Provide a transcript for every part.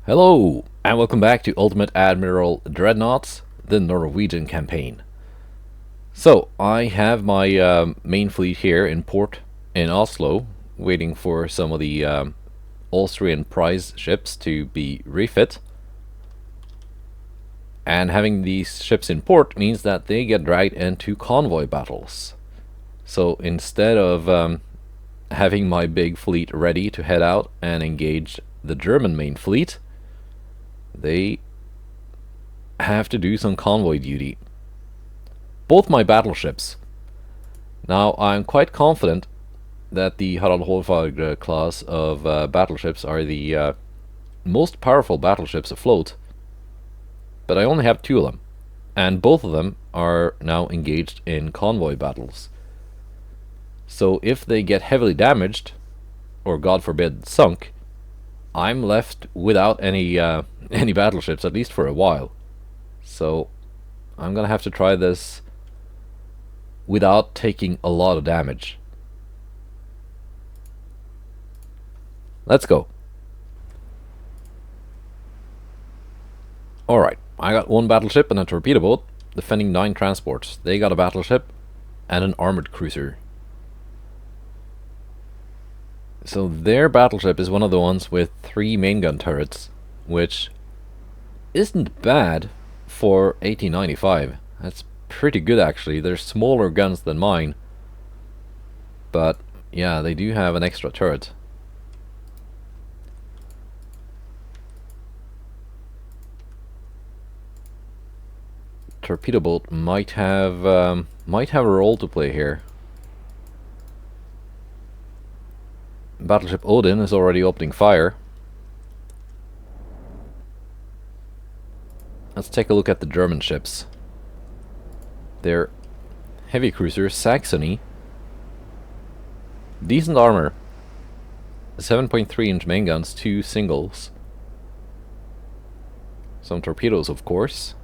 Hello, and welcome back to Ultimate Admiral Dreadnoughts, the Norwegian campaign. So, I have my main fleet here in port in Oslo, waiting for some of the Austrian prize ships to be refit. And having these ships in port means that they get dragged into convoy battles. So, instead of having my big fleet ready to head out and engage the German main fleet, they have to do some convoy duty. Both my battleships. Now, I'm quite confident that the Harald Haarfagre class of battleships are the most powerful battleships afloat, but I only have two of them, and both of them are now engaged in convoy battles. So if they get heavily damaged, or God forbid sunk, I'm left without any any battleships, at least for a while. So I'm gonna have to try this without taking a lot of damage. Let's go. Alright, I got one battleship and a torpedo boat defending 9 transports. They got a battleship and an armored cruiser. So their battleship is one of the ones with 3 main gun turrets, which isn't bad for 1895. That's pretty good actually. They're smaller guns than mine, but yeah, they do have an extra turret. Torpedo boat might have a role to play here. Battleship Odin is already opening fire. Let's take a look at the German ships. Their heavy cruiser Saxony. Decent armor. 7.3-inch main guns, 2 singles. Some torpedoes, of course.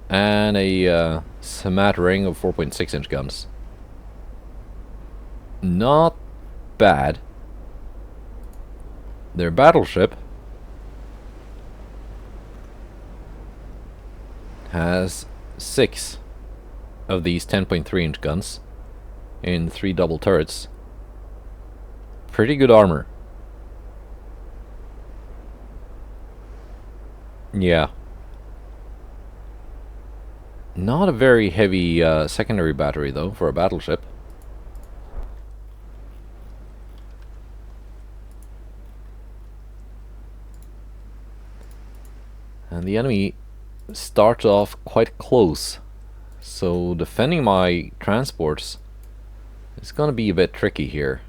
And a smattering of 4.6-inch guns. Not bad. Their battleship has 6 of these 10.3-inch guns in 3 double turrets. Pretty good armor. Yeah. Not a very heavy secondary battery though for a battleship. And the enemy starts off quite close, so defending my transports is gonna be a bit tricky here.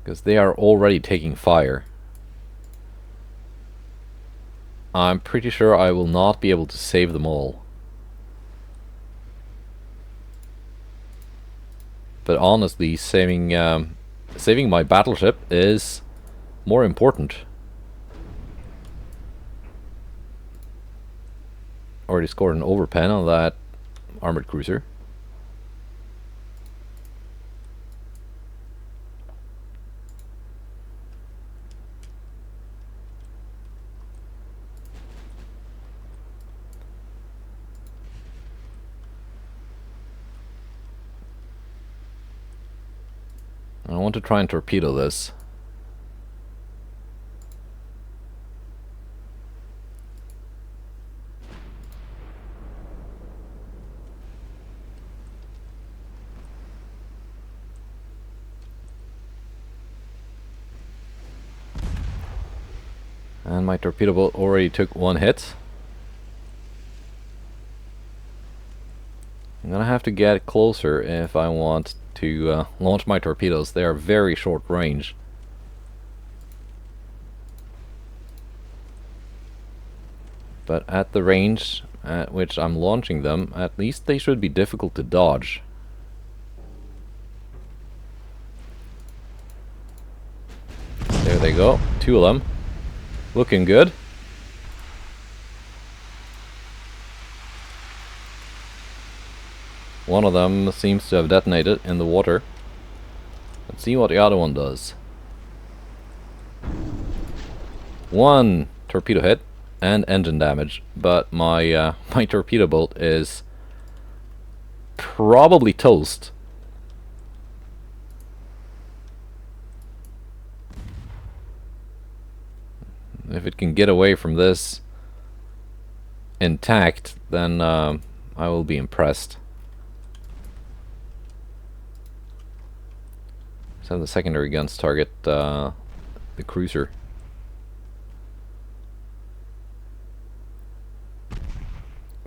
Because they are already taking fire. I'm pretty sure I will not be able to save them all. But honestly, saving my battleship is more important. Already scored an overpen on that armored cruiser. I want to try and torpedo this. And my torpedo boat already took 1 hit. I'm gonna have to get closer if I want to launch my torpedoes. They are very short range. But at the range at which I'm launching them, at least they should be difficult to dodge. There they go, 2 of them. Looking good. One of them seems to have detonated in the water. Let's see what the other one does. One torpedo hit and engine damage, but my my torpedo boat is probably toast. If it can get away from this intact, then I will be impressed. So the secondary guns target the cruiser.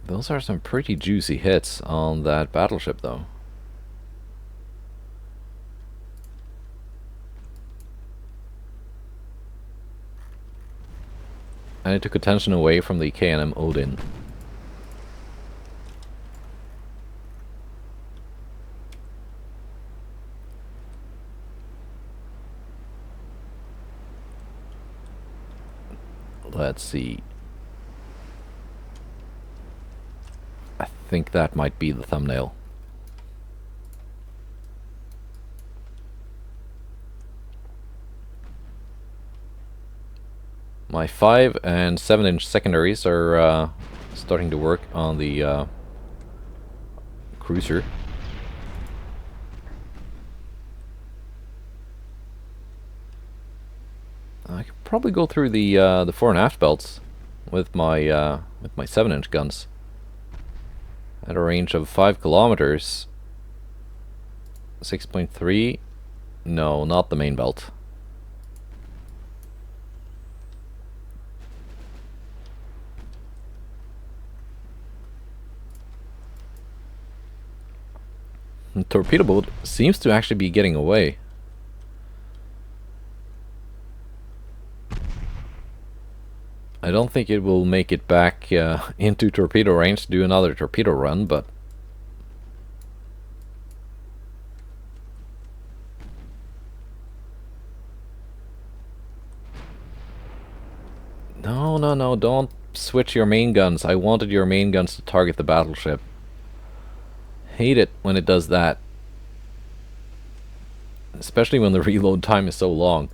Those are some pretty juicy hits on that battleship, though. And it took attention away from the K&M Odin. Let's see. I think that might be the thumbnail. My 5 and 7-inch secondaries are starting to work on the cruiser. I could probably go through the fore and aft belts with my 7-inch guns at a range of 5 kilometers. 6.3. No, not the main belt. The torpedo boat seems to actually be getting away. I don't think it will make it back into torpedo range to do another torpedo run, but no, don't switch your main guns. I wanted your main guns to target the battleship. Hate it when it does that. Especially when the reload time is so long.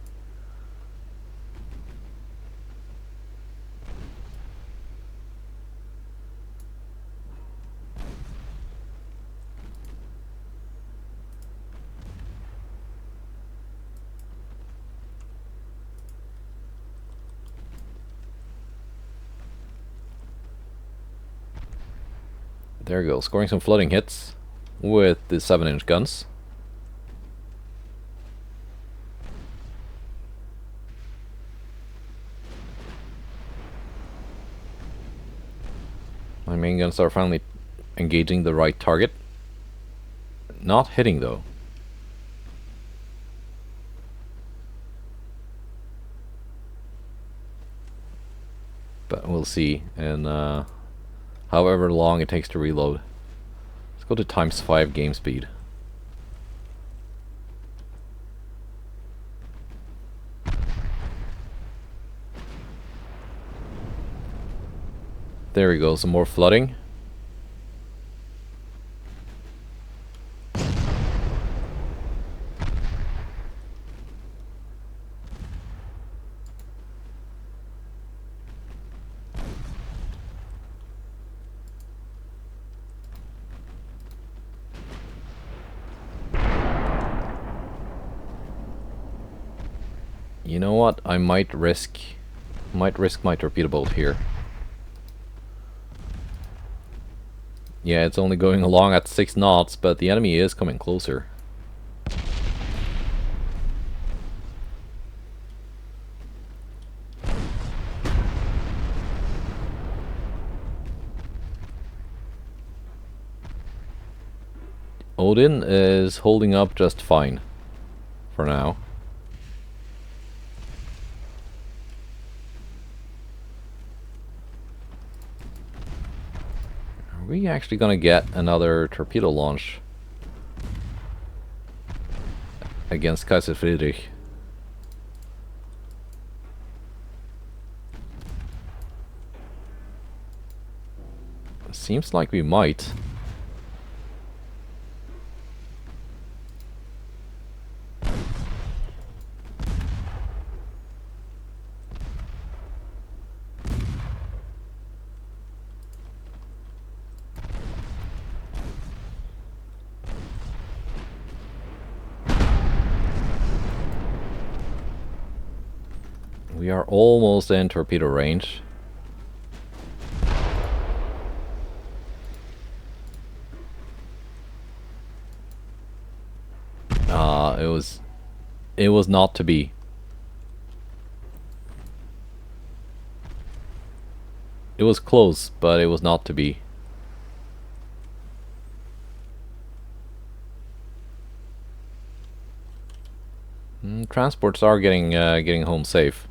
There we go, scoring some flooding hits with the 7-inch guns. My main guns are finally engaging the right target. Not hitting though. But we'll see, and however long it takes to reload. Let's go to ×5 game speed. There we go, some more flooding. You know what? I might risk my torpedo boat here. Yeah, it's only going along at 6 knots, but the enemy is coming closer. Odin is holding up just fine for now. Are we actually gonna get another torpedo launch against Kaiser Friedrich? Seems like we might. We are almost in torpedo range. It was not to be. It was close, but it was not to be. Transports are getting home safe.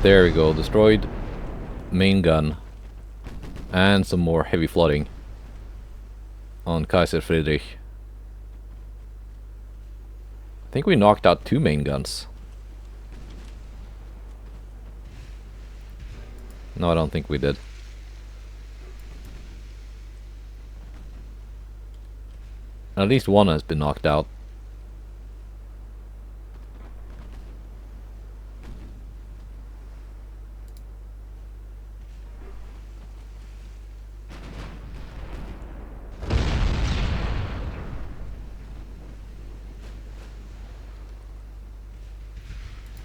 There we go, destroyed main gun and some more heavy flooding on Kaiser Friedrich. I think we knocked out 2 main guns. No, I don't think we did. At least one has been knocked out.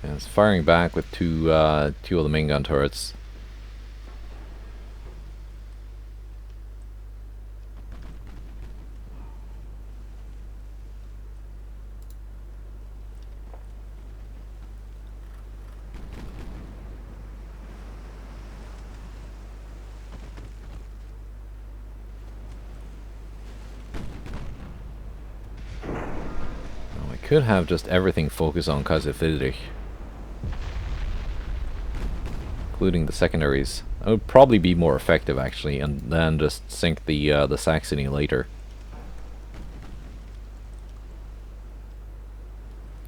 And it's firing back with two of the main gun turrets. Could have just everything focus on Kaiser Friedrich, including the secondaries. That would probably be more effective actually, and then just sink the Saxony later.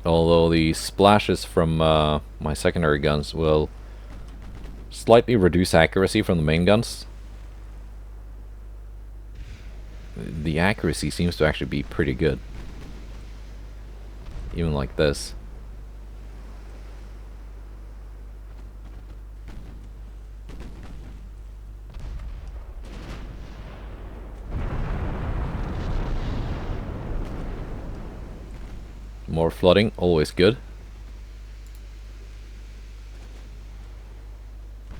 Although the splashes from my secondary guns will slightly reduce accuracy from the main guns. The accuracy seems to actually be pretty good. Even like this. More flooding, always good.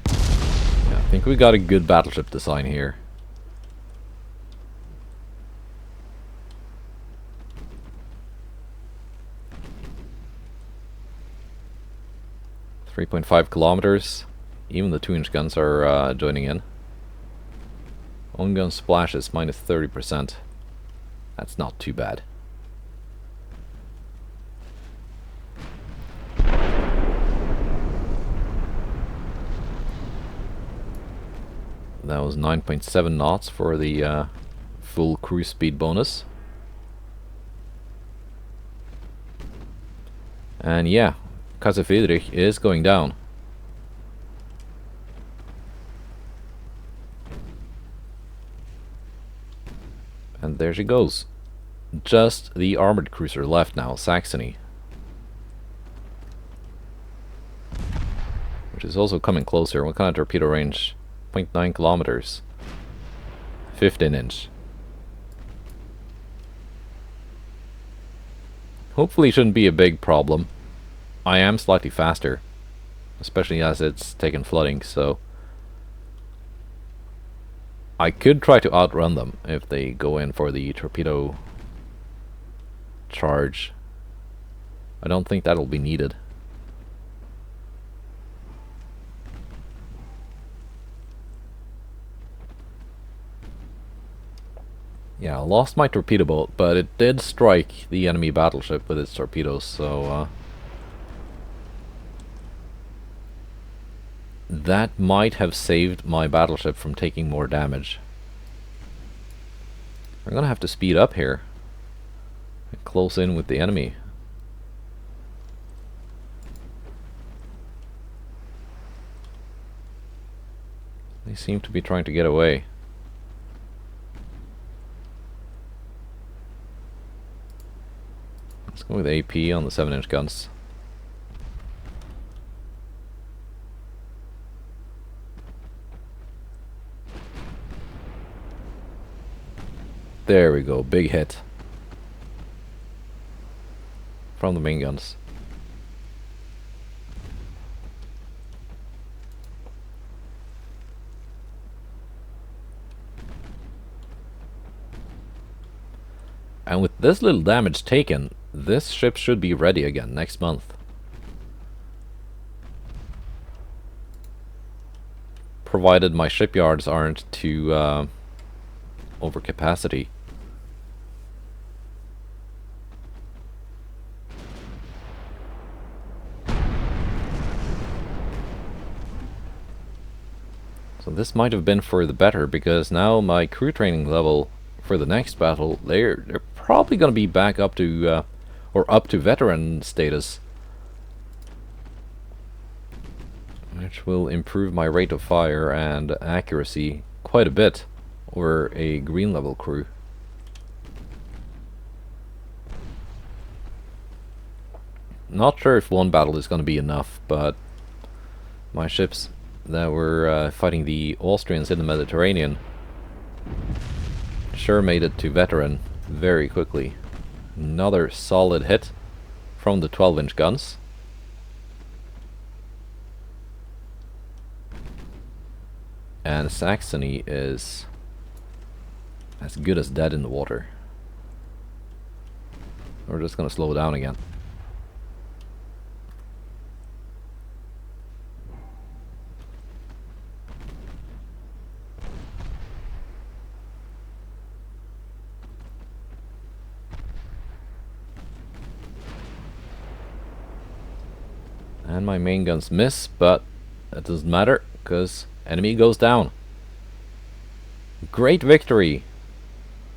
Yeah, I think we got a good battleship design here. .5 kilometers. Even the 2-inch guns are joining in. On gun splashes minus 30%. That's not too bad. That was 9.7 knots for the full cruise speed bonus. And yeah, Kaiser Friedrich is going down. And there she goes. Just the armored cruiser left now, Saxony. Which is also coming closer. What kind of torpedo range? 0.9 kilometers. 15-inch. Hopefully it shouldn't be a big problem. I am slightly faster, especially as it's taken flooding, so I could try to outrun them if they go in for the torpedo charge. I don't think that'll be needed. Yeah, I lost my torpedo boat, but it did strike the enemy battleship with its torpedoes, so that might have saved my battleship from taking more damage. I'm gonna have to speed up here and close in with the enemy. They seem to be trying to get away. Let's go with AP on the 7-inch guns. There we go, big hit from the main guns. And with this little damage taken, this ship should be ready again next month. Provided my shipyards aren't too over capacity. So this might have been for the better, because now my crew training level for the next battle, they're probably going to be back up to or up to veteran status, which will improve my rate of fire and accuracy quite a bit over a green level crew. Not sure if one battle is going to be enough, but my ships that were fighting the Austrians in the Mediterranean sure made it to veteran very quickly. Another solid hit from the 12-inch guns. And Saxony is as good as dead in the water. We're just gonna slow down again. And my main guns miss, but that doesn't matter, because enemy goes down. Great victory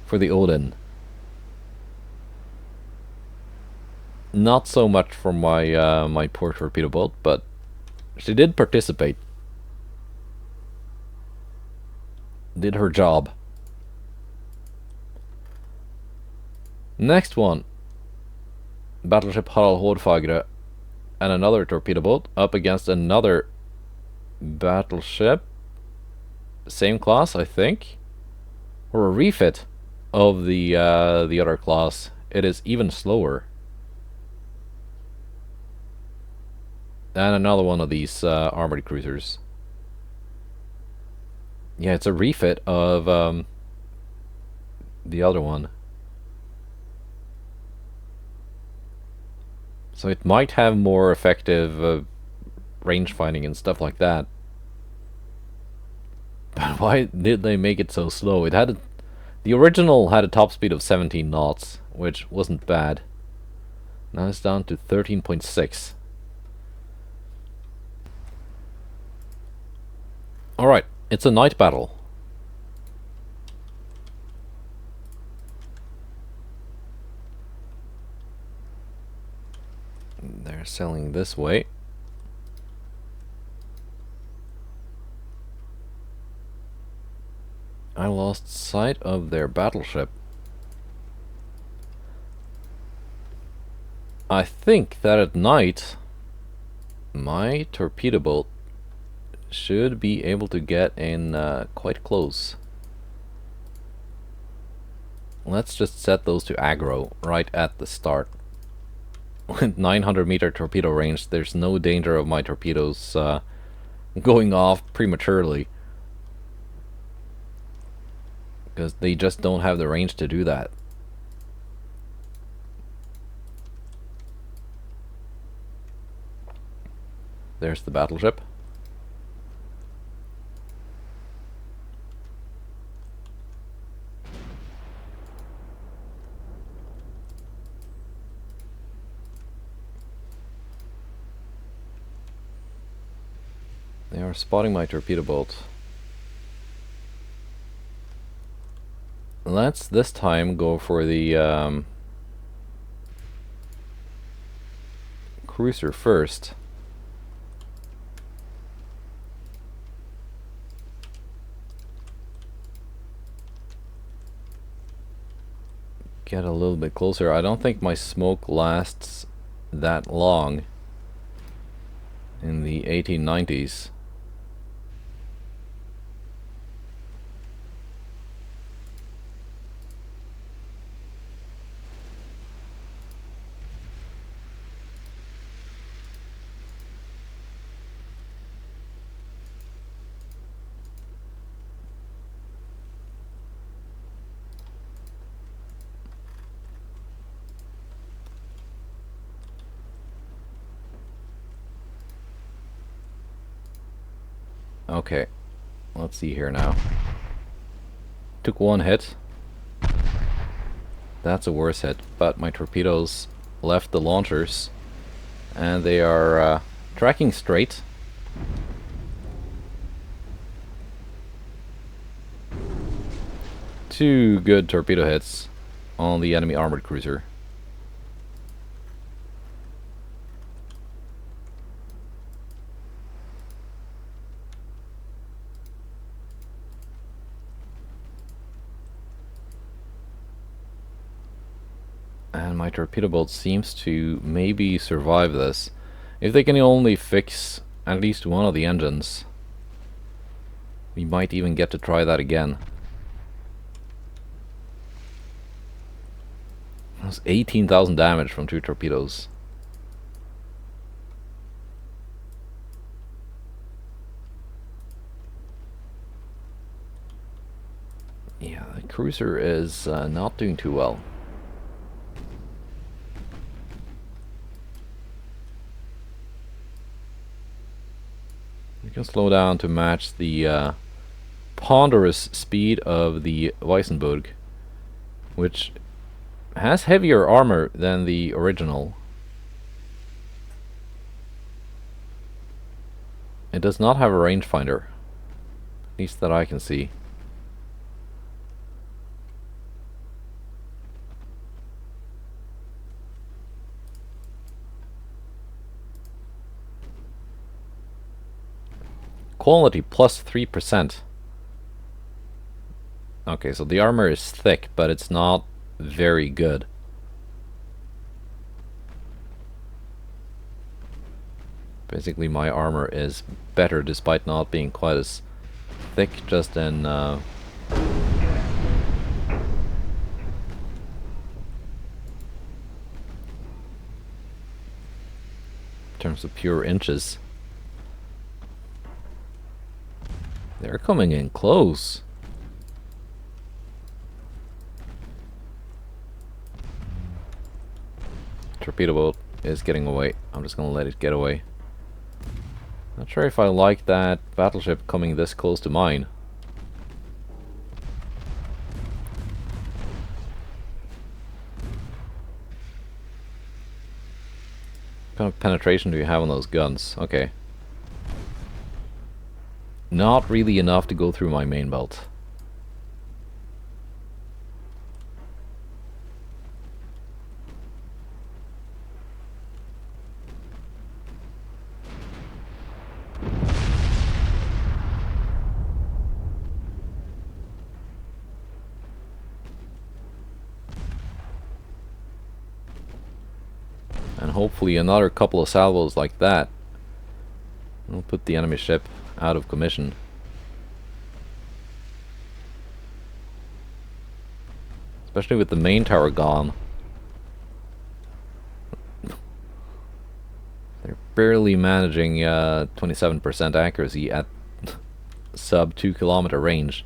for the Odin. Not so much for my my poor torpedo boat, but she did participate. Did her job. Next one. Battleship Harald Haarfagre and another torpedo boat up against another battleship. Same class, I think. Or a refit of the other class. It is even slower. And another one of these armored cruisers. Yeah, it's a refit of the other one. So it might have more effective range finding and stuff like that. But why did they make it so slow? It had the original had a top speed of 17 knots, which wasn't bad. Now it's down to 13.6. Alright, it's a night battle. They're sailing this way. I lost sight of their battleship. I think that at night my torpedo boat should be able to get in quite close. Let's just set those to aggro right at the start. With 900-meter torpedo range, there's no danger of my torpedoes going off prematurely, because they just don't have the range to do that. There's the battleship. They are spotting my torpedo boat. Let's this time go for the cruiser first. Get a little bit closer. I don't think my smoke lasts that long in the 1890s. Okay, let's see here now. Took one hit. That's a worse hit, but my torpedoes left the launchers and they are tracking straight. Two good torpedo hits on the enemy armored cruiser. And my torpedo boat seems to maybe survive this. If they can only fix at least one of the engines, we might even get to try that again. That's 18,000 damage from 2 torpedoes. Yeah, the cruiser is not doing too well. We can slow down to match the ponderous speed of the Weissenburg, which has heavier armor than the original. It does not have a rangefinder, at least that I can see. Quality plus 3%. Okay, so the armor is thick, but it's not very good. Basically, my armor is better despite not being quite as thick, just in terms of pure inches. They're coming in close. Torpedo boat is getting away. I'm just gonna let it get away. Not sure if I like that battleship coming this close to mine. What kind of penetration do you have on those guns? Okay. Not really enough to go through my main belt. And hopefully another couple of salvos like that will put the enemy ship out of commission. Especially with the main tower gone. They're barely managing 27% accuracy at sub 2 kilometer range.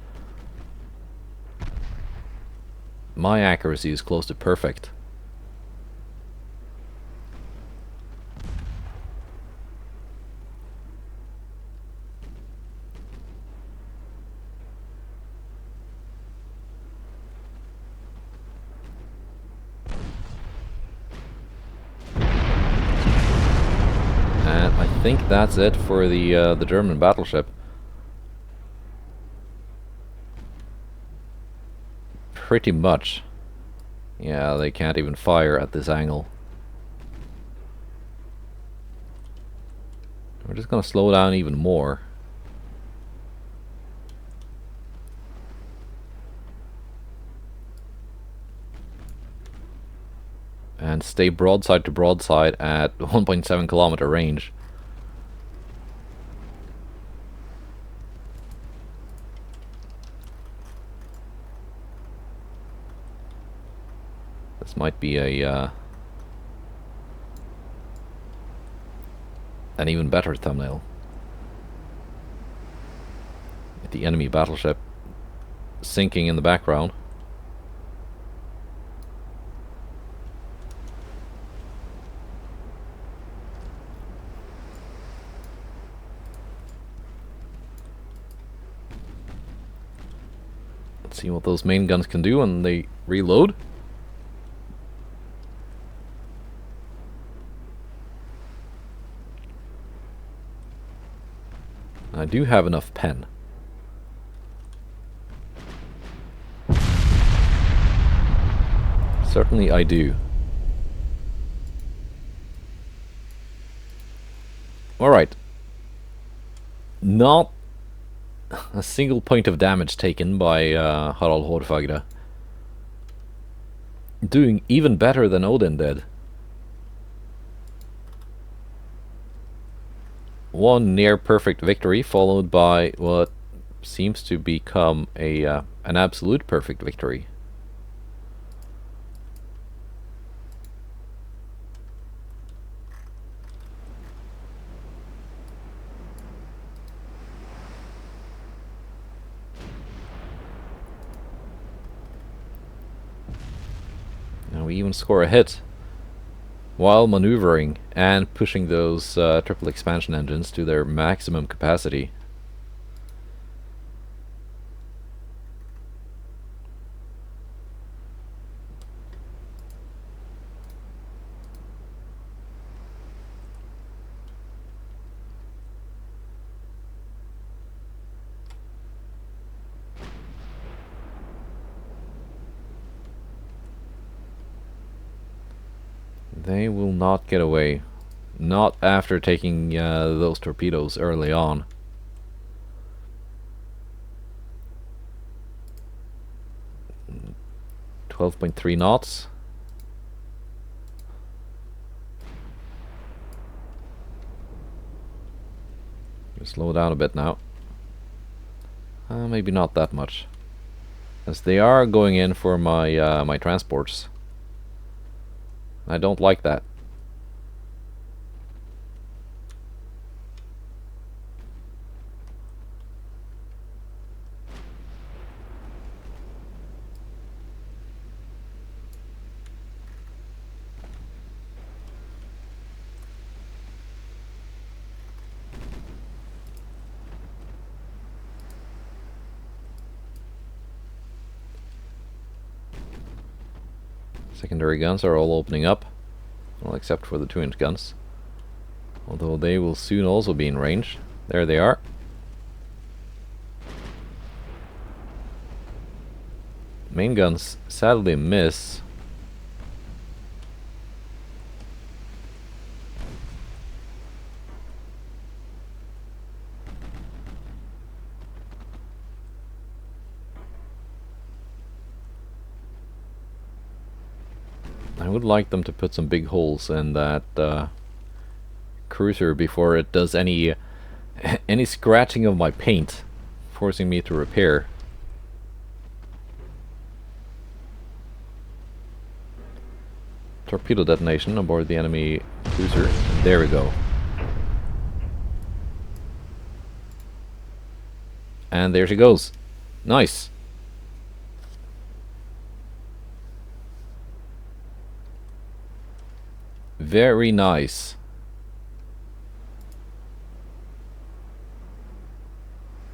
My accuracy is close to perfect. I think that's it for the German battleship. Pretty much. Yeah, they can't even fire at this angle. We're just gonna slow down even more. And stay broadside to broadside at 1.7 kilometer range. This might be a an even better thumbnail. With the enemy battleship sinking in the background. See what those main guns can do when they reload. I do have enough pen. Certainly I do. Alright. Not a single point of damage taken by Harald Haarfagre. Doing even better than Odin did. One near perfect victory followed by what seems to become an absolute perfect victory. Now we even score a hit while maneuvering and pushing those triple expansion engines to their maximum capacity. They will not get away. Not after taking those torpedoes early on. .3 knots. Slow down a bit now. Maybe not that much, as they are going in for my my transports. I don't like that. Secondary guns are all opening up, well, except for the 2-inch guns, although they will soon also be in range. There they are. Main guns sadly miss. I would like them to put some big holes in that cruiser before it does any scratching of my paint, forcing me to repair. Torpedo detonation aboard the enemy cruiser. There we go. And there she goes. Nice. Very nice.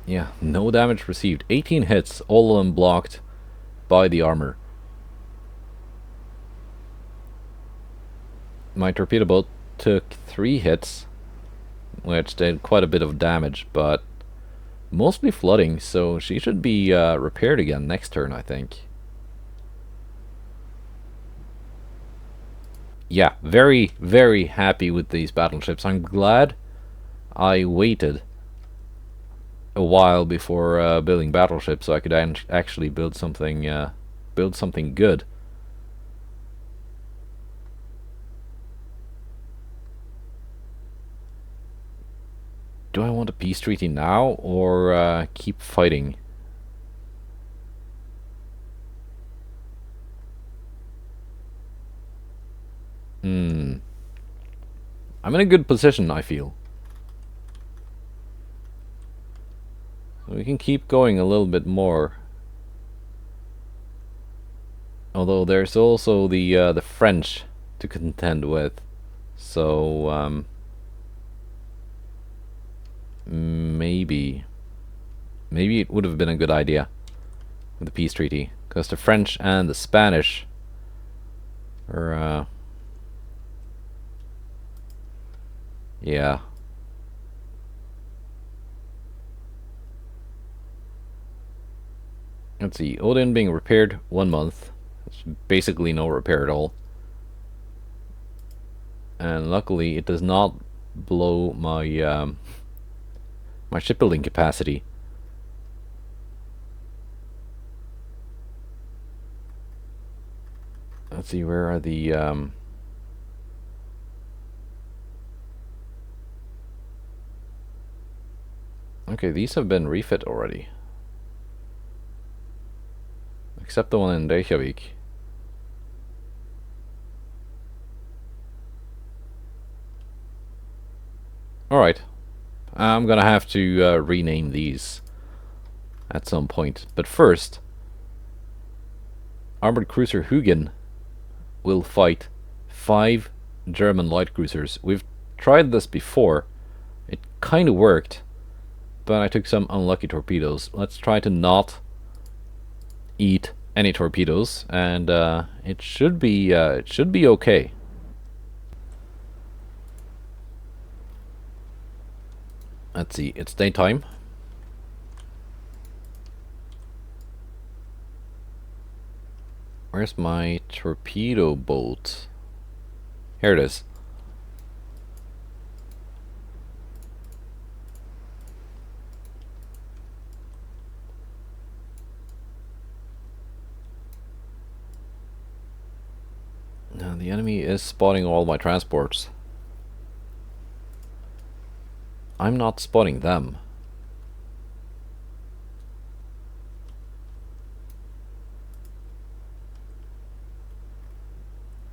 Yeah, no damage received. 18 hits, all of them blocked by the armor. My torpedo boat took 3 hits, which did quite a bit of damage, but mostly flooding, so she should be repaired again next turn, I think. Yeah, very, very happy with these battleships. I'm glad I waited a while before building battleships, so I could actually build something good. Do I want a peace treaty now, or keep fighting? I'm in a good position, I feel. So we can keep going a little bit more. Although there's also the French to contend with. So maybe it would have been a good idea with the peace treaty, because the French and the Spanish are, yeah. Let's see, Odin being repaired 1 month. It's basically no repair at all. And luckily it does not blow my my shipbuilding capacity. Let's see, where are the okay, these have been refit already. Except the one in Reykjavik. Alright. I'm gonna have to rename these at some point. But first, armored cruiser Hugin will fight 5 German light cruisers. We've tried this before. It kind of worked, but I took some unlucky torpedoes. Let's try to not eat any torpedoes, and it should be okay. Let's see, it's daytime. Where's my torpedo boat? Here it is. Now the enemy is spotting all my transports. I'm not spotting them.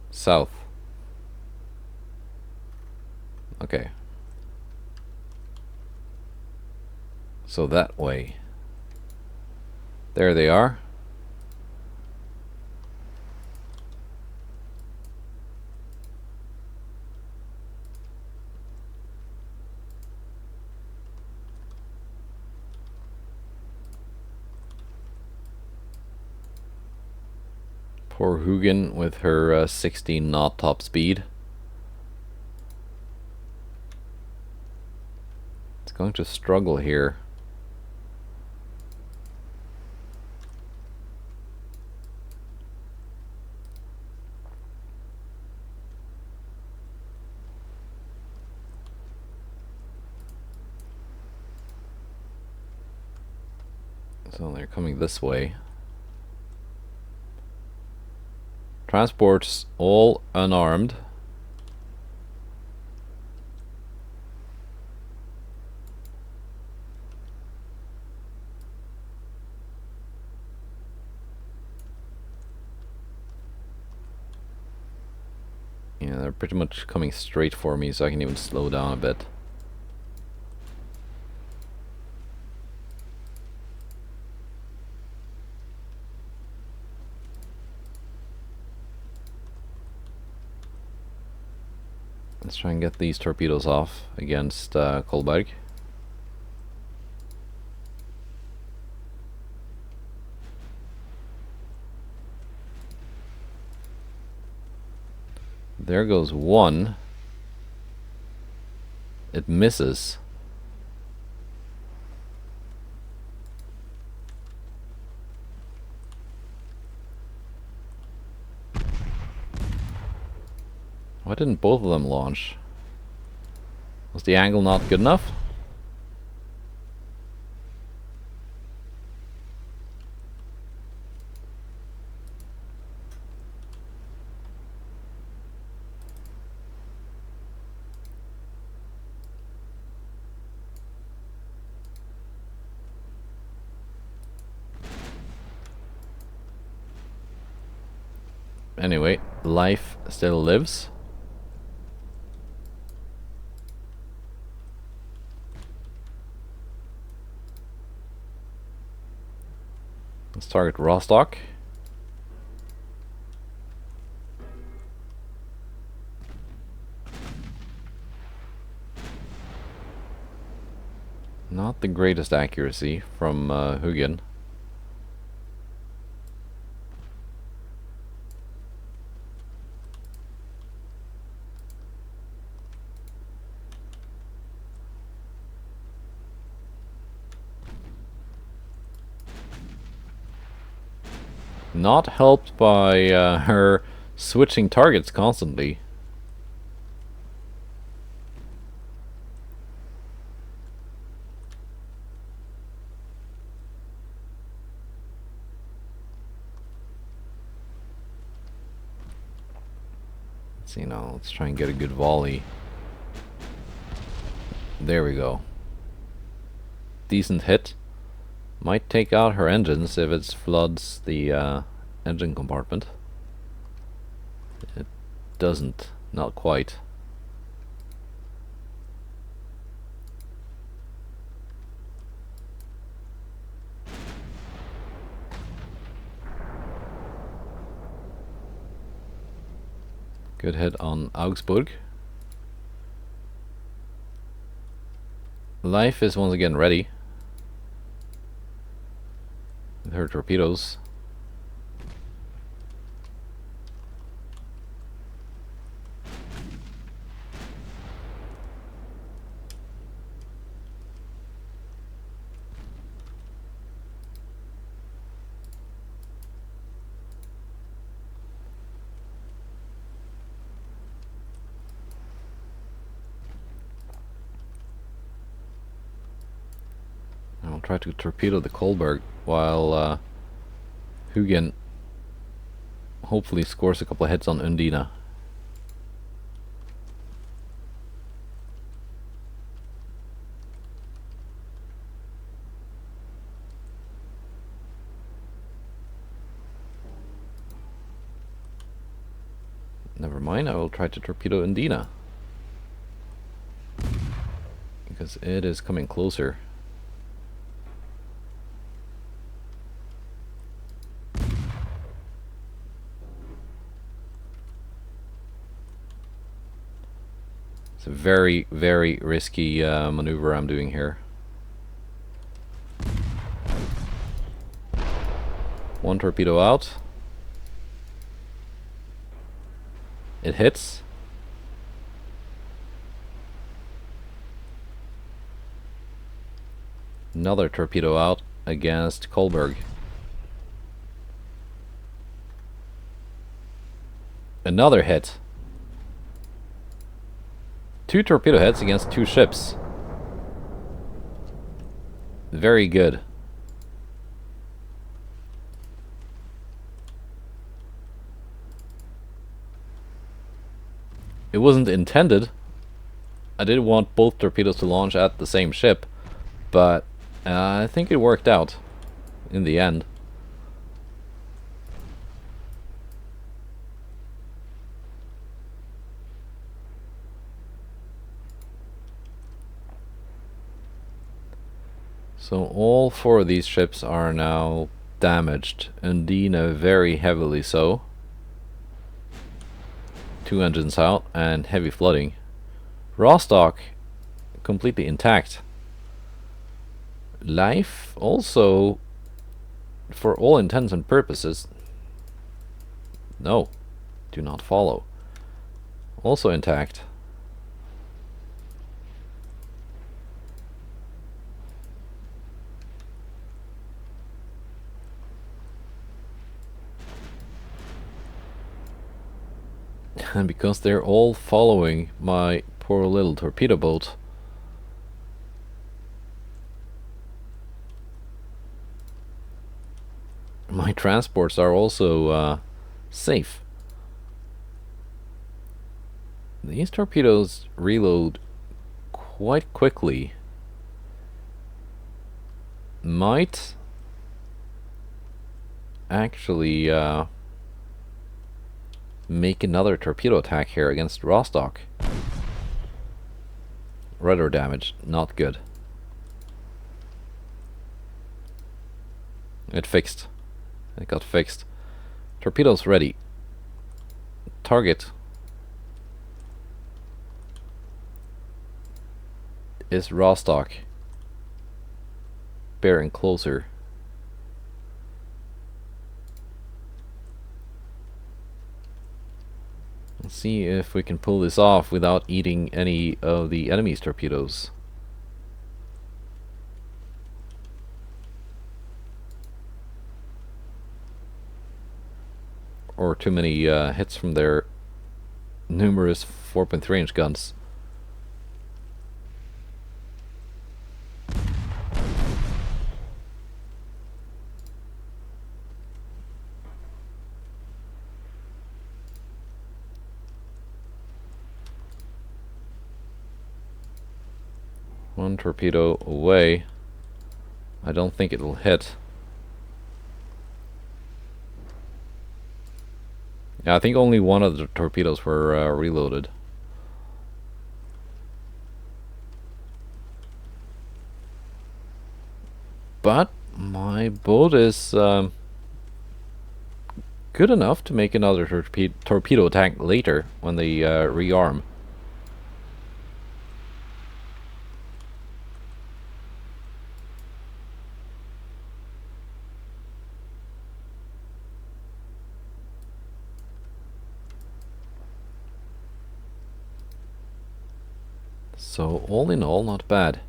South. Okay. So that way. There they are. Poor Hugin with her 16 knot top speed. It's going to struggle here. So they're coming this way. Transports all unarmed. Yeah, they're pretty much coming straight for me, so I can even slow down a bit. Let's try and get these torpedoes off against Kolberg. There goes one. It misses. Why didn't both of them launch? Was the angle not good enough? Anyway, life still lives. Let's target Rostock. Not the greatest accuracy from Hugin. Not helped by her switching targets constantly. Let's see now, let's try and get a good volley. There we go. Decent hit. Might take out her engines if it floods the engine compartment. It doesn't, not quite. Good hit on Augsburg. Life is once again ready with her torpedoes. I'll try to torpedo the Kolberg while Hugin hopefully scores a couple of hits on Undina. Never mind, I will try to torpedo Undina, because it is coming closer. It's a very, very risky maneuver I'm doing here. One torpedo out. It hits. Another torpedo out against Kolberg. Another hit. 2 torpedo hits against 2 ships. Very good. It wasn't intended. I didn't want both torpedoes to launch at the same ship, but I think it worked out in the end. So all 4 of these ships are now damaged. Undina very heavily so. 2 engines out and heavy flooding. Rostock completely intact. Life also, for all intents and purposes, no, do not follow. Also intact. And because they're all following my poor little torpedo boat, my transports are also safe. These torpedoes reload quite quickly. Might actually make another torpedo attack here against Rostock. Rudder damage, not good. It fixed. It got fixed. Torpedoes ready. Target is Rostock. Bearing closer. Let's see if we can pull this off without eating any of the enemy's torpedoes. or too many hits from their numerous 4.3-inch guns. One torpedo away. I don't think it'll hit. Yeah, I think only one of the torpedoes were reloaded. But my boat is good enough to make another torpedo attack later when they rearm. So all in all, not bad.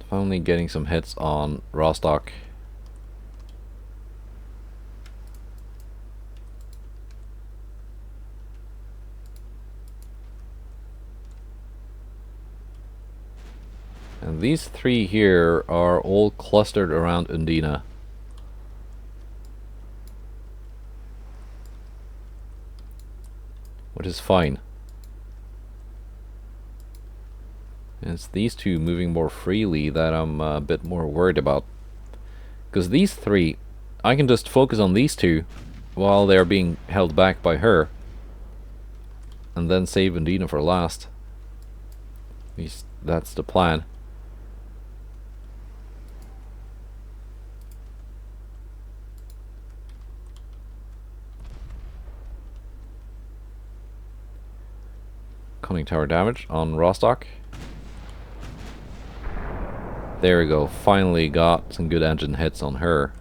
Finally getting some hits on Rostock. And these three here are all clustered around Undina. Which is fine. And it's these two moving more freely that I'm a bit more worried about. Because these three, I can just focus on these two while they're being held back by her. And then save Undina for last. At least that's the plan. Conning tower damage on Rostock. There we go, finally got some good engine hits on her.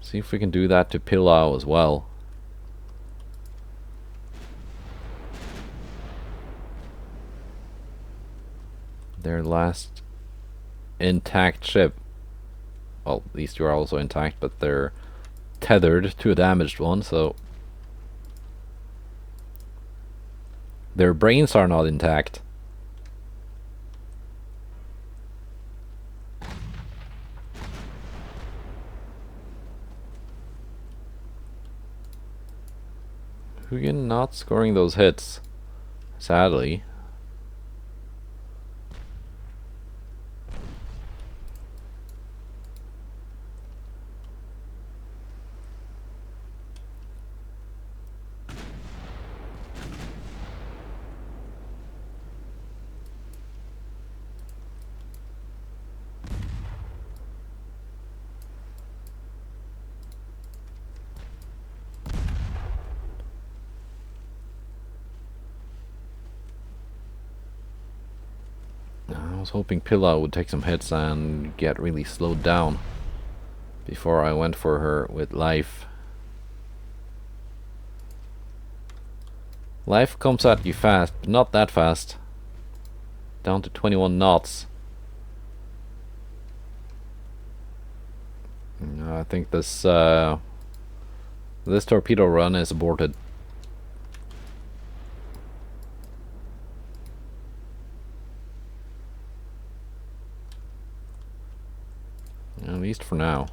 See if we can do that to Pillau as well. Their last intact ship. Well, these two are also intact, but they're tethered to a damaged one, so their brains are not intact. Hugin not scoring those hits, sadly. I was hoping Pillau would take some hits and get really slowed down before I went for her with life. Life comes at you fast, but not that fast. Down to 21 knots. I think this torpedo run is aborted. At least for now.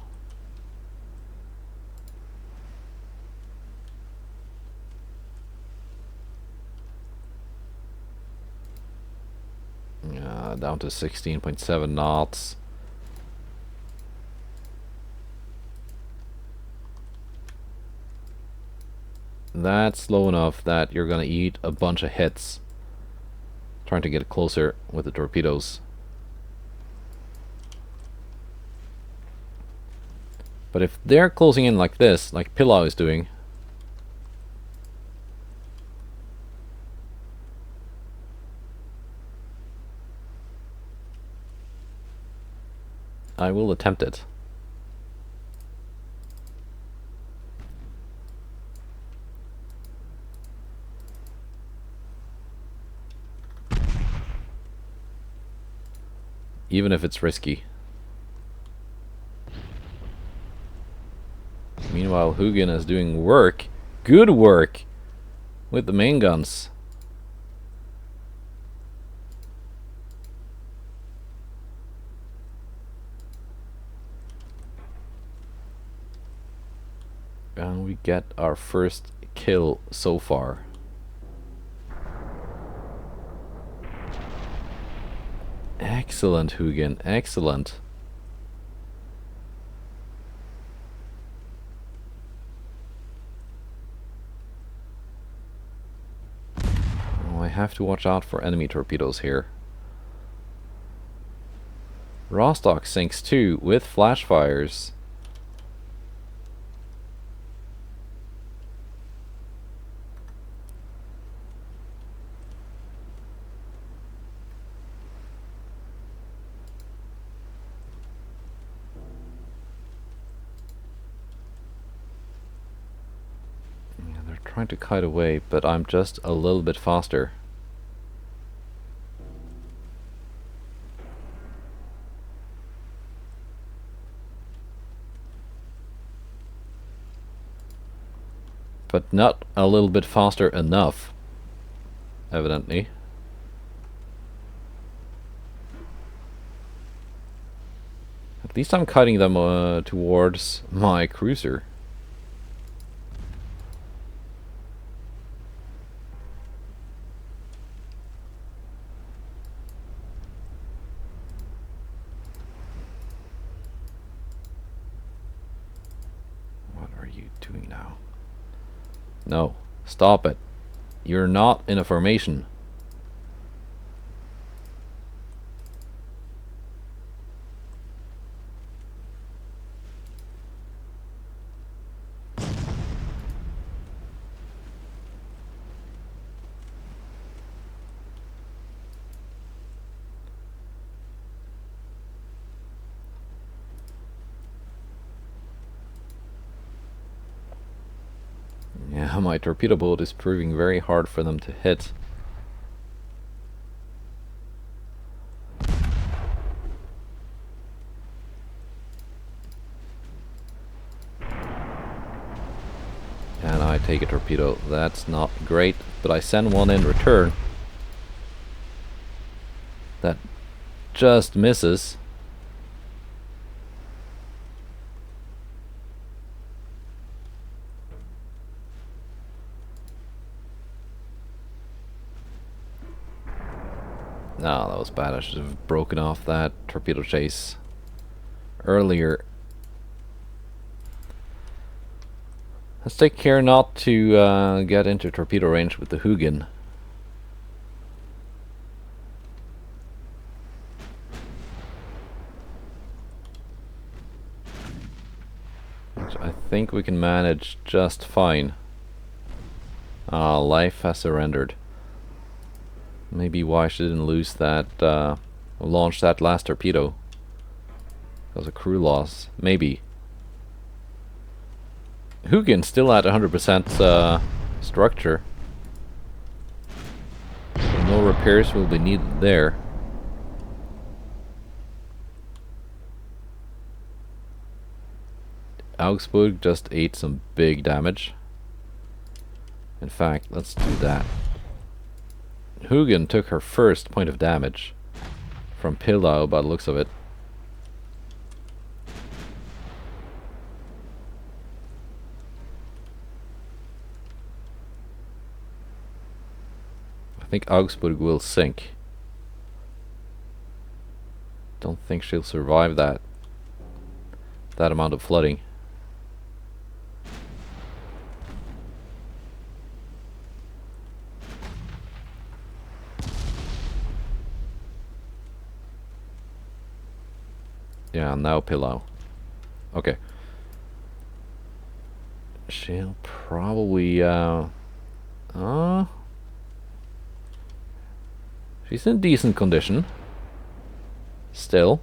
Down to 16.7 knots. That's slow enough that you're gonna eat a bunch of hits trying to get closer with the torpedoes. But if they're closing in like this, like Pillau is doing, I will attempt it. Even if it's risky. Meanwhile, Hugin is doing work. Good work! With the main guns. And we get our first kill so far. Excellent, Hugin. Excellent. Oh, I have to watch out for enemy torpedoes here. Rostock sinks too with flash fires. Trying to kite away, but I'm just a little bit faster. But not a little bit faster enough, evidently. At least I'm kiting them towards my cruiser. No, stop it. You're not in a formation. Yeah, my torpedo boat is proving very hard for them to hit. And I take a torpedo. That's not great, but I send one in return. That just misses. No, that was bad. I should have broken off that torpedo chase earlier. Let's take care not to get into torpedo range with the Hugin. Which I think we can manage just fine. Life has surrendered. Maybe why she didn't lose that, launch that last torpedo. That was a crew loss. Maybe. Hugin still at 100% structure. So no repairs will be needed there. Augsburg just ate some big damage. In fact, let's do that. Hugin took her first point of damage from Pillau by the looks of it. I think Augsburg will sink. Don't think she'll survive that amount of flooding. Yeah, now Pillau. Okay. She'll probably she's in decent condition. Still.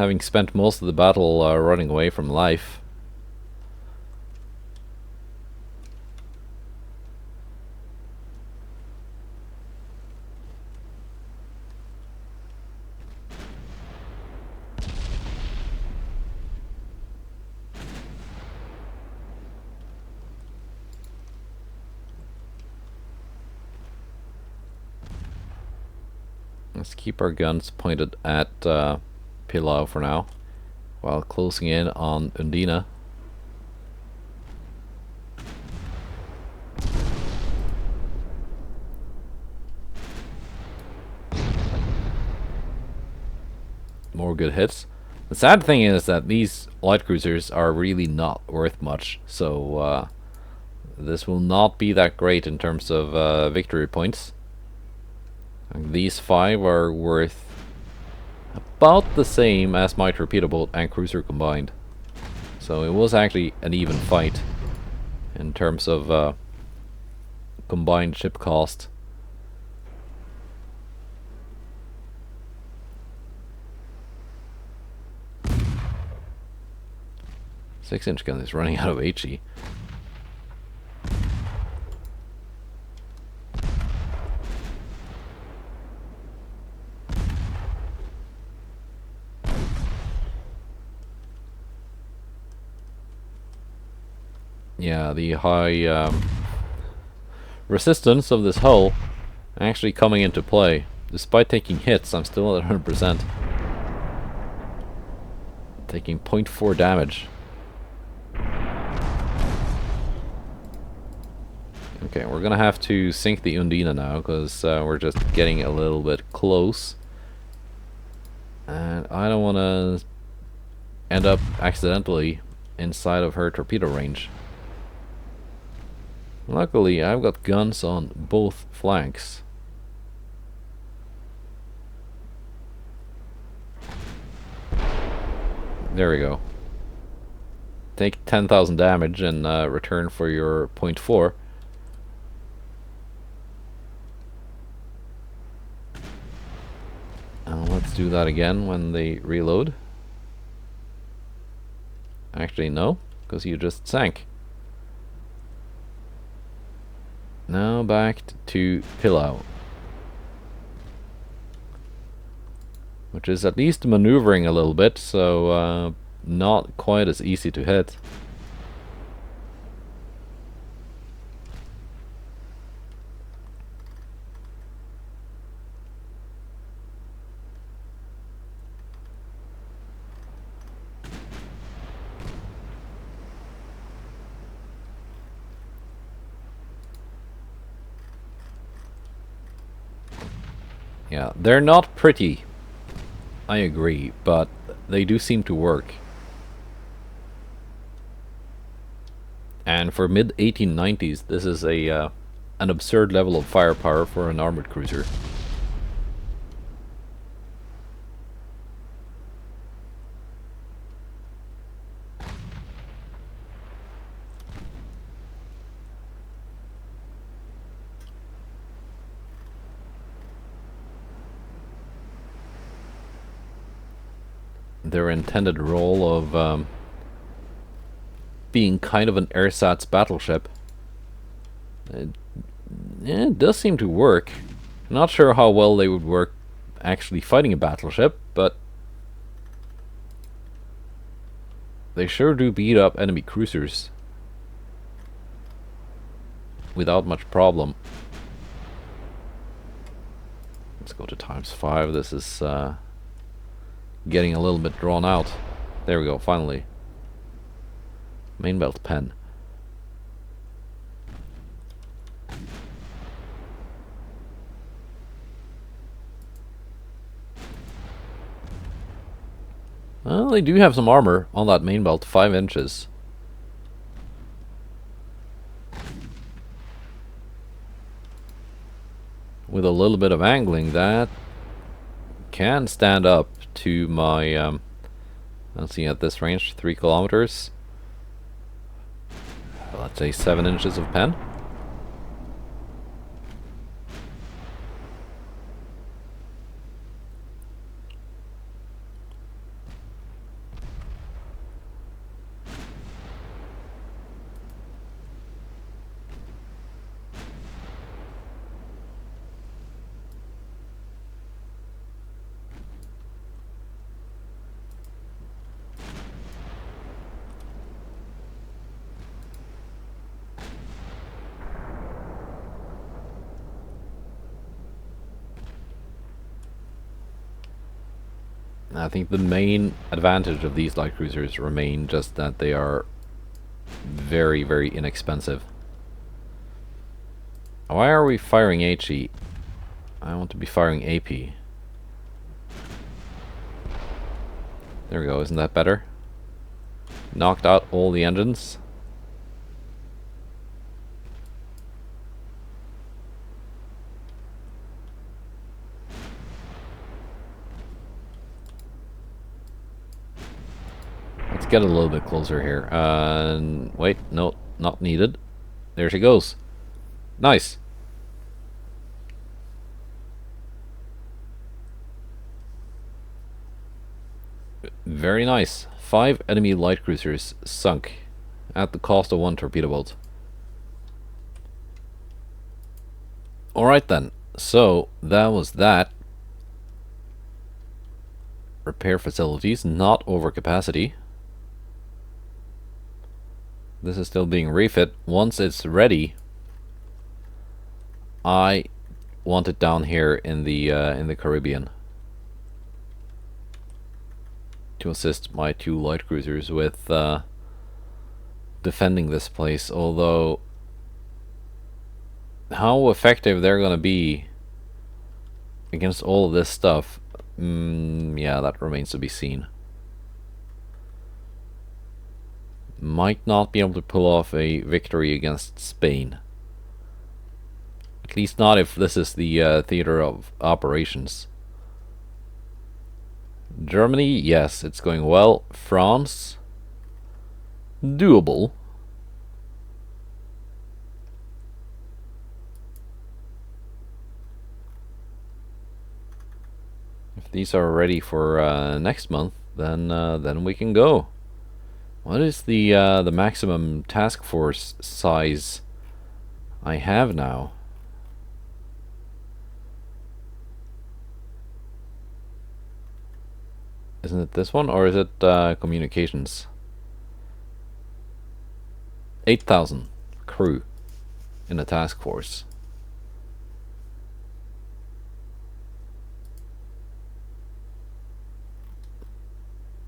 having spent most of the battle running away from life. Let's keep our guns pointed at Pillau for now, while closing in on Undina. More good hits. The sad thing is that these light cruisers are really not worth much, so this will not be that great in terms of victory points. These 5 are worth about the same as my torpedo boat and cruiser combined. So it was actually an even fight in terms of combined ship cost. Six-inch gun is running out of HE. Yeah, the high resistance of this hull actually coming into play. Despite taking hits, I'm still at 100%. Taking 0.4 damage. Okay, we're gonna have to sink the Undina now, because we're just getting a little bit close. And I don't want to end up accidentally inside of her torpedo range. Luckily, I've got guns on both flanks. There we go. Take 10,000 damage and return for your 0.4. Let's do that again when they reload. Actually, no, because you just sank. Now back to Pillau, which is at least maneuvering a little bit, so not quite as easy to hit. Yeah, they're not pretty, I agree, but they do seem to work. And for mid-1890s, this is an absurd level of firepower for an armored cruiser. Their intended role of being kind of an ersatz battleship. It does seem to work. Not sure how well they would work actually fighting a battleship, but they sure do beat up enemy cruisers without much problem. Let's go to ×5. This is getting a little bit drawn out. There we go, finally. Main belt pen. Well, they do have some armor on that main belt, 5 inches. With a little bit of angling, that can stand up to my, let's see, at this range, 3 kilometers. Let's say 7 inches of pen. I think the main advantage of these light cruisers remain just that they are very, very inexpensive. Why are we firing HE? I want to be firing AP. There we go, isn't that better? Knocked out all the engines. Let's get a little bit closer here. Wait, no, not needed. There she goes. Nice. Very nice. 5 enemy light cruisers sunk at the cost of 1 torpedo boat. Alright then, so that was that. Repair facilities, not over capacity. This is still being refit. Once it's ready, I want it down here in the Caribbean to assist my 2 light cruisers with defending this place. Although, how effective they're gonna be against all of this stuff, yeah, that remains to be seen. Might not be able to pull off a victory against Spain. At least not if this is the theater of operations. Germany, yes, it's going well. France, doable. If these are ready for next month, then we can go. What is the maximum task force size I have now? Isn't it this one, or is it communications? 8,000 crew in a task force.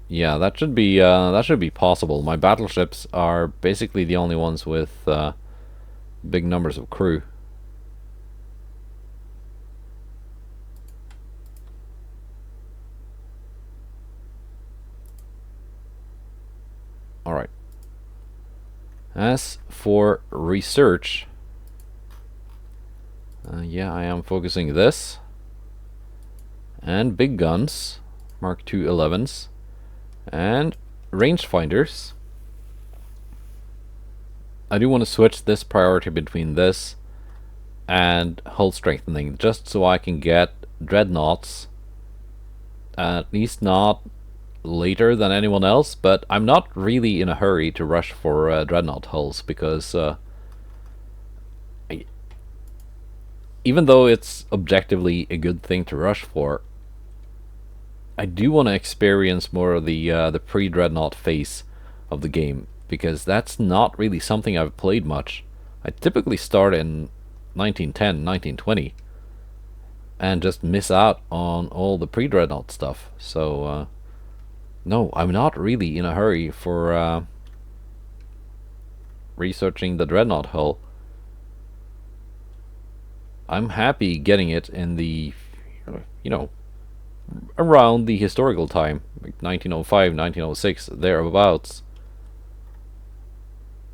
Yeah, that should be possible. My battleships are basically the only ones with big numbers of crew. All right. As for research, yeah, I am focusing this and big guns, Mark II 11s. And rangefinders. I do want to switch this priority between this and hull strengthening, just so I can get dreadnoughts, at least not later than anyone else. But I'm not really in a hurry to rush for dreadnought hulls, because even though it's objectively a good thing to rush for, I do want to experience more of the pre-dreadnought phase of the game, because that's not really something I've played much. I typically start in 1910, 1920, and just miss out on all the pre-dreadnought stuff. So, no, I'm not really in a hurry for researching the dreadnought hull. I'm happy getting it in the, you know, around the historical time, like 1905, 1906, thereabouts.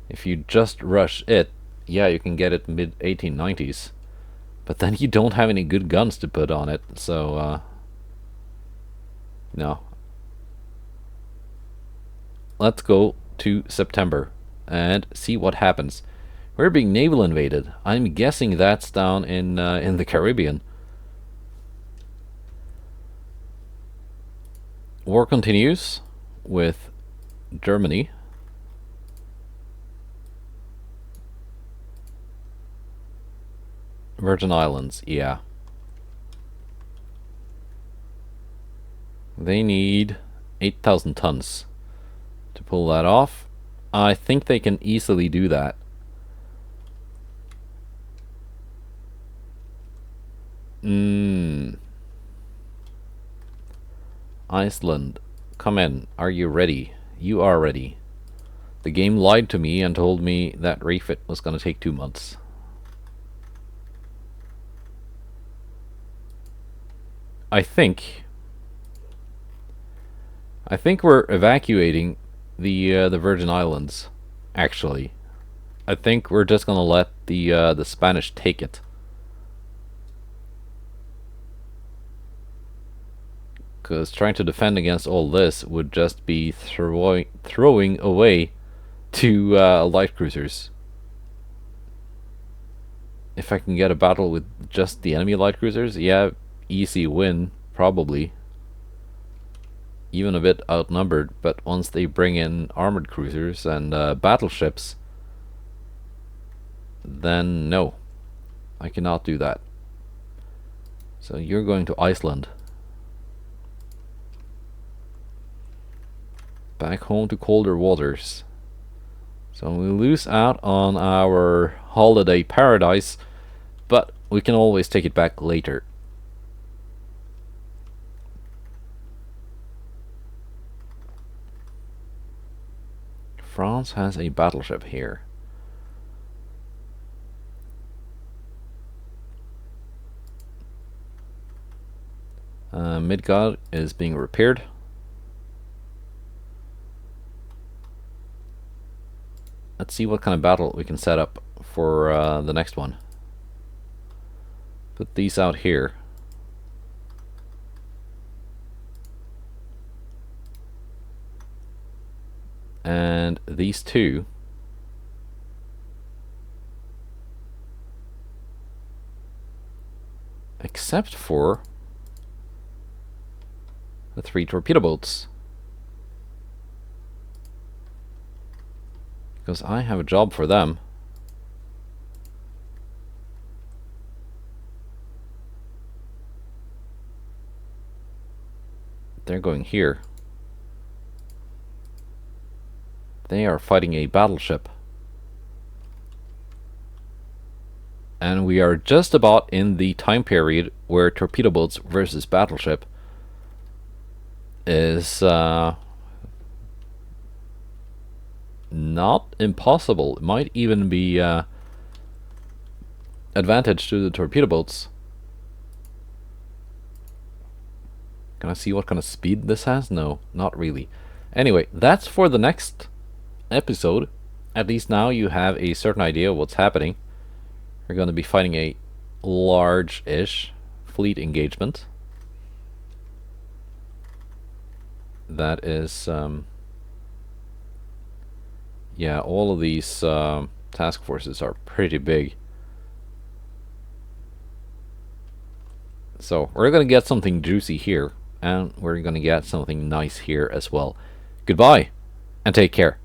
If you just rush it, yeah, you can get it mid 1890s, but then you don't have any good guns to put on it, so no. Let's go to September and see what happens. We're being naval invaded. I'm guessing that's down in the Caribbean. War continues with Germany. Virgin Islands, yeah. They need 8,000 tons to pull that off. I think they can easily do that. Iceland, come in. Are you ready? You are ready. The game lied to me and told me that refit was going to take 2 months. I think we're evacuating the Virgin Islands. Actually, I think we're just gonna let the Spanish take it. Because trying to defend against all this would just be throwing away two light cruisers. If I can get a battle with just the enemy light cruisers, yeah, easy win, probably. Even a bit outnumbered, but once they bring in armored cruisers and battleships, then no, I cannot do that. So you're going to Iceland. Back home to colder waters. So we lose out on our holiday paradise, but we can always take it back later. France has a battleship here. Midgard is being repaired. Let's see what kind of battle we can set up for the next one. Put these out here. And these two. Except for the 3 torpedo boats. Because I have a job for them. They're going here. They are fighting a battleship. And we are just about in the time period where torpedo boats versus battleship is not impossible. It might even be advantage to the torpedo boats. Can I see what kind of speed this has? No, not really. Anyway, that's for the next episode. At least now you have a certain idea of what's happening. We're going to be fighting a large-ish fleet engagement. That is, yeah, all of these task forces are pretty big. So we're going to get something juicy here, and we're going to get something nice here as well. Goodbye, and take care.